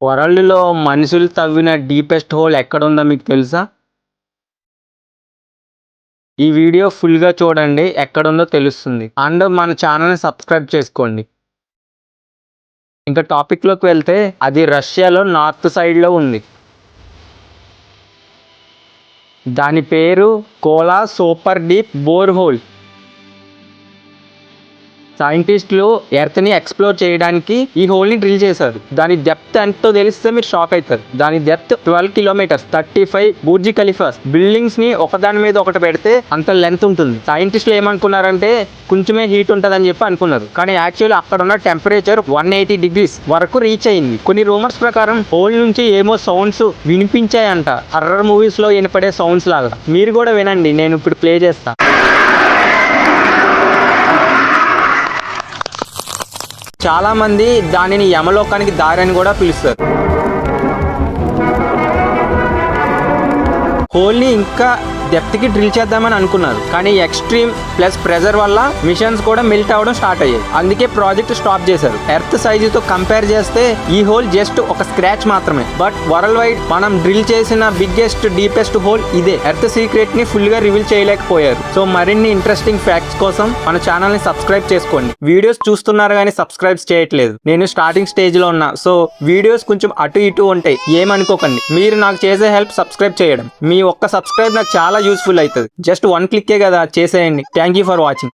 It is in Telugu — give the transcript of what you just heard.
వరల్డ్‌లో మనుషులు తవ్విన డీపెస్ట్ హోల్ ఎక్కడుందో మీకు తెలుసా? ఈ వీడియో ఫుల్‌గా చూడండి. ఎక్కడుందో తెలుస్తుంది. అండ్ మన ఛానల్‌ని సబ్స్క్రైబ్ చేసుకోండి. ఇంకా టాపిక్‌లోకి వెళ్తే అది రష్యాలో నార్త్ సైడ్‌లో ఉంది. దాని పేరు Kola super deep bore hole. సైంటిస్టులు ఎర్త్‌ని ఎక్స్‌ప్లోర్ చేయడానికి ఈ హోల్‌ని డ్రిల్ చేశారు. దాని డెప్త్ ఎంతో తెలిస్తే మీరు షాక్ అవుతారు. దాని డెప్త్ 12 కిలోమీటర్స్, 35 బుర్జ్ ఖలీఫాస్ బిల్డింగ్స్‌ని ఒకదాని మీద ఒకటి పెడితే అంత లెంత్ ఉంటుంది. సైంటిస్టులు ఏమనుకున్నారంటే కొంచెమే హీట్ ఉంటుందని చెప్పి అనుకున్నారు. కానీ యాక్చువల్లీ అక్కడ ఉన్న టెంపరేచర్ 180 డిగ్రీస్ వరకు రీచ్ అయింది. కొన్ని రూమర్స్ ప్రకారం హోల్ నుంచి ఏమో సౌండ్స్ వినిపించాయంట, హర్రర్ మూవీస్‌లో వినపడే సౌండ్స్ లాగా. మీరు కూడా వినండి, నేను ఇప్పుడు ప్లే చేస్తా. చాలా మంది దానిని యమలోకానికి దారి అని కూడా పిలుస్తారు. హోల్ని ఇంకా డెప్త్కి డ్రిల్ చేద్దామని అనుకున్నారు, కానీ ఎక్స్ట్రీమ్ ప్లస్ ప్రెజర్ వల్ల మిషన్స్ కూడా మెల్ట్ అవ్వడం స్టార్ట్ అయ్యాయి. అందుకే ప్రాజెక్ట్ స్టాప్ చేశారు. ఎర్త్ సైజుతో కంపేర్ చేస్తే ఈ హోల్ జస్ట్ ఒక స్క్రాచ్ మాత్రమే. బట్ వరల్డ్ వైడ్ మనం డ్రిల్ చేసిన బిగ్గెస్ట్ డీపెస్ట్ హోల్ ఇదే. ఎర్త్ సీక్రెట్ ని ఫుల్ గా రివీల్ చేయలేకపోయారు. సో మరిన్ని ఇంట్రెస్టింగ్ ఫ్యాక్ట్స్ కోసం మన ఛానల్ ని సబ్స్క్రైబ్ చేసుకోండి. వీడియోస్ చూస్తున్నారు కానీ సబ్స్క్రైబ్ చేయట్లేదు. నేను స్టార్టింగ్ స్టేజ్ లో ఉన్నా, సో వీడియోస్ కొంచెం అటు ఇటు ఉంటాయి, ఏమనుకోకండి. మీరు నాకు చేసే హెల్ప్ సబ్స్క్రైబ్ చేయడం. మీ ఒక్క సబ్స్క్రైబ్ నాకు చాలా యూస్ఫుల్ అవుతుంది. జస్ట్ 1 క్లిక్కే కదా, చేసేయండి. Thank you for watching.